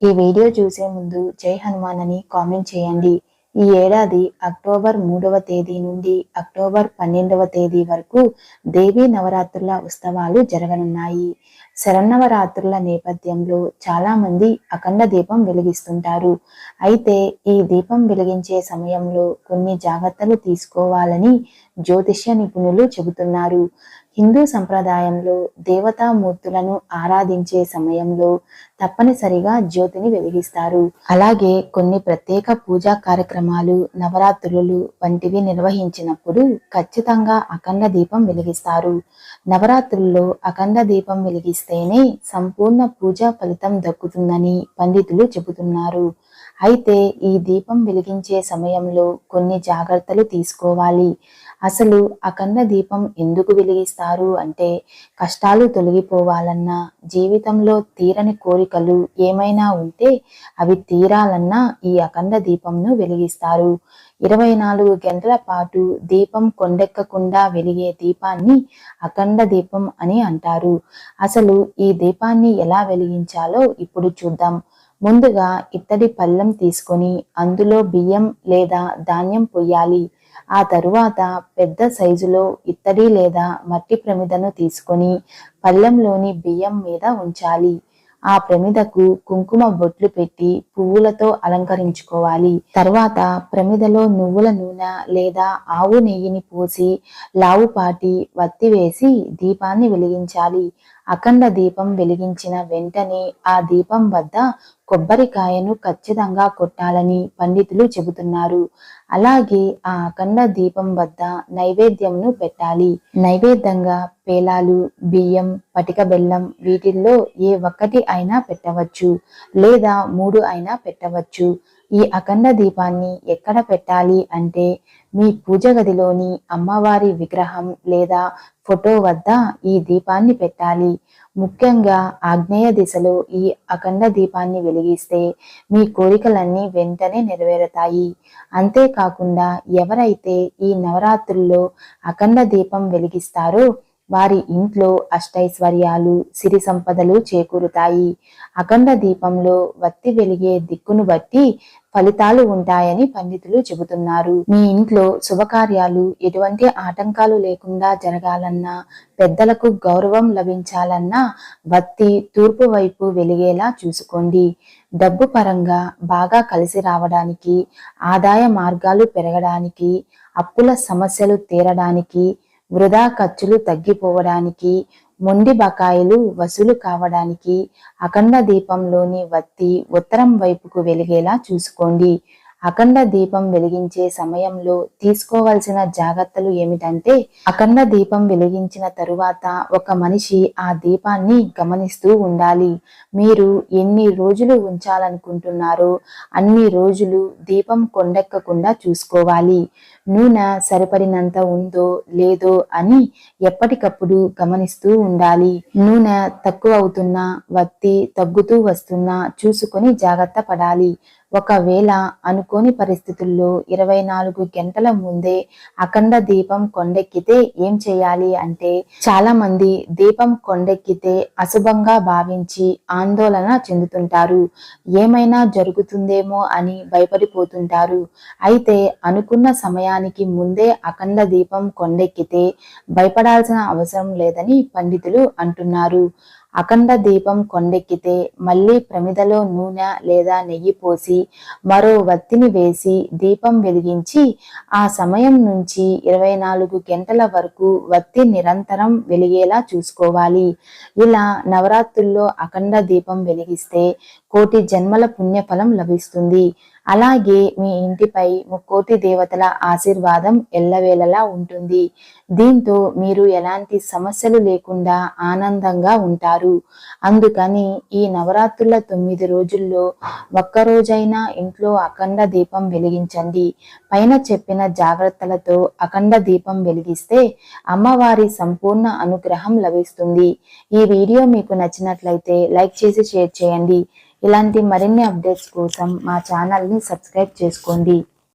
ఈ వీడియో చూసే ముందు జై హనుమాన్ అని కామెంట్ చేయండి. ఈ ఏడాది అక్టోబర్ 3వ తేదీ నుండి అక్టోబర్ 12వ తేదీ వరకు దేవీ నవరాత్రుల ఉత్సవాలు జరగనున్నాయి. శరన్నవరాత్రుల నేపథ్యంలో చాలా మంది అఖండ దీపం వెలిగిస్తుంటారు. అయితే ఈ దీపం వెలిగించే సమయంలో కొన్ని జాగ్రత్తలు తీసుకోవాలని జ్యోతిష్య నిపుణులు చెబుతున్నారు. హిందూ సంప్రదాయంలో దేవతామూర్తులను ఆరాధించే సమయంలో తప్పనిసరిగా జ్యోతిని వెలిగిస్తారు. అలాగే కొన్ని ప్రత్యేక పూజా కార్యక్రమాలు, నవరాత్రులు వంటివి నిర్వహించినప్పుడు ఖచ్చితంగా అఖండ దీపం వెలిగిస్తారు. నవరాత్రుల్లో అఖండ దీపం వెలిగిస్తేనే సంపూర్ణ పూజా ఫలితం దక్కుతుందని పండితులు చెబుతున్నారు. అయితే ఈ దీపం వెలిగించే సమయంలో కొన్ని జాగ్రత్తలు తీసుకోవాలి. అసలు అఖండ దీపం ఎందుకు వెలిగిస్తారు అంటే, కష్టాలు తొలగిపోవాలన్నా, జీవితంలో తీరని కోరికలు ఏమైనా ఉంటే అవి తీరాలన్నా ఈ అఖండ దీపంను వెలిగిస్తారు. 24 గంటల పాటు దీపం కొండెక్కకుండా వెలిగే దీపాన్ని అఖండ దీపం అని అంటారు. అసలు ఈ దీపాన్ని ఎలా వెలిగించాలో ఇప్పుడు చూద్దాం. ముందుగా ఇత్తడి పళ్ళెం తీసుకొని అందులో బియ్యం లేదా ధాన్యం పొయ్యాలి. ఆ తరువాత పెద్ద సైజులో ఇత్తడి లేదా మట్టి ప్రమిదను తీసుకొని పళ్ళెంలోని బియ్యం మీద ఉంచాలి. ఆ ప్రమిదకు కుంకుమ బొట్లు పెట్టి పువ్వులతో అలంకరించుకోవాలి. తర్వాత ప్రమిదలో నువ్వుల నూనె లేదా ఆవు నెయ్యిని పోసి లావుపాటి వత్తి వేసి దీపాన్ని వెలిగించాలి. అఖండ దీపం వెలిగించిన వెంటనే ఆ దీపం వద్ద కొబ్బరికాయను ఖచ్చితంగా కొట్టాలని పండితులు చెబుతున్నారు. అలాగే ఆ అఖండ దీపం వద్ద నైవేద్యంను పెట్టాలి. నైవేద్యంగా పేలాలు, బియ్యం, పటిక బెల్లం వీటిల్లో ఏ ఒక్కటి అయినా పెట్టవచ్చు లేదా 3 అయినా పెట్టవచ్చు. ఈ అఖండ దీపాన్ని ఎక్కడ పెట్టాలి అంటే, మీ పూజ గదిలోని అమ్మవారి విగ్రహం లేదా ఫోటో వద్ద ఈ దీపాన్ని పెట్టాలి. ముఖ్యంగా ఆగ్నేయ దిశలో ఈ అఖండ దీపాన్ని వెలిగిస్తే మీ కోరికలన్నీ వెంటనే నెరవేరుతాయి. అంతేకాకుండా ఎవరైతే ఈ నవరాత్రుల్లో అఖండ దీపం వెలిగిస్తారో వారి ఇంట్లో అష్టైశ్వర్యాలు, సిరి సంపదలు చేకూరుతాయి. అఖండ దీపంలో వత్తి వెలిగే దిక్కును బట్టి ఫలితాలు ఉంటాయని పండితులు చెబుతున్నారు. మీ ఇంట్లో శుభకార్యాలు ఎటువంటి ఆటంకాలు లేకుండా జరగాలన్నా, పెద్దలకు గౌరవం లభించాలన్నా వత్తి తూర్పు వైపు వెలిగేలా చూసుకోండి. డబ్బు పరంగా బాగా కలిసి రావడానికి, ఆదాయ మార్గాలు పెరగడానికి, అప్పుల సమస్యలు తీరడానికి, వృధా ఖర్చులు తగ్గిపోవడానికి, మొండి బకాయిలు వసూలు కావడానికి అఖండ దీపంలోని వత్తి ఉత్తరం వైపుకు వెలిగేలా చూసుకోండి. అఖండ దీపం వెలిగించే సమయంలో తీసుకోవాల్సిన జాగ్రత్తలు ఏమిటంటే, అఖండ దీపం వెలిగించిన తరువాత ఒక మనిషి ఆ దీపాన్ని గమనిస్తూ ఉండాలి. మీరు ఎన్ని రోజులు ఉంచాలనుకుంటున్నారో అన్ని రోజులు దీపం కొండెక్కకుండా చూసుకోవాలి. నూనె సరిపడినంత ఉందో లేదో అని ఎప్పటికప్పుడు గమనిస్తూ ఉండాలి. నూనె తక్కువ అవుతున్నా, వత్తి తగ్గుతూ వస్తున్నా చూసుకొని జాగ్రత్త పడాలి. ఒకవేళ అనుకోని పరిస్థితుల్లో 24 గంటల ముందే అఖండ దీపం కొండెక్కితే ఏం చేయాలి అంటే, చాలా మంది దీపం కొండెక్కితే అశుభంగా భావించి ఆందోళన చెందుతుంటారు. ఏమైనా జరుగుతుందేమో అని భయపడిపోతుంటారు. అయితే అనుకున్న సమయానికి ముందే అఖండ దీపం కొండెక్కితే భయపడాల్సిన అవసరం లేదని పండితులు అంటున్నారు. అఖండ దీపం కొండెక్కితే మళ్ళీ ప్రమిదలో నూనె లేదా నెయ్యి పోసి మరో వత్తిని వేసి దీపం వెలిగించి ఆ సమయం నుంచి 24 గంటల వరకు వత్తి నిరంతరం వెలిగేలా చూసుకోవాలి. ఇలా నవరాత్రుల్లో అఖండ దీపం వెలిగిస్తే కోటి జన్మల పుణ్యఫలం లభిస్తుంది. అలాగే మీ ఇంటిపై ముక్కోటి దేవతల ఆశీర్వాదం ఎల్లవేళలా ఉంటుంది. దీంతో మీరు ఎలాంటి సమస్యలు లేకుండా ఆనందంగా ఉంటారు. అందుకని ఈ నవరాత్రుల 9 రోజుల్లో ఒక్కరోజైనా ఇంట్లో అఖండ దీపం వెలిగించండి. పైన చెప్పిన జాగ్రత్తలతో అఖండ దీపం వెలిగిస్తే అమ్మవారి సంపూర్ణ అనుగ్రహం లభిస్తుంది. ఈ వీడియో మీకు నచ్చినట్లయితే లైక్ చేసి షేర్ చేయండి. ఇలాంటి మరిన్ని అప్డేట్స్ కోసం మా ఛానల్ని సబ్స్క్రైబ్ చేసుకోండి.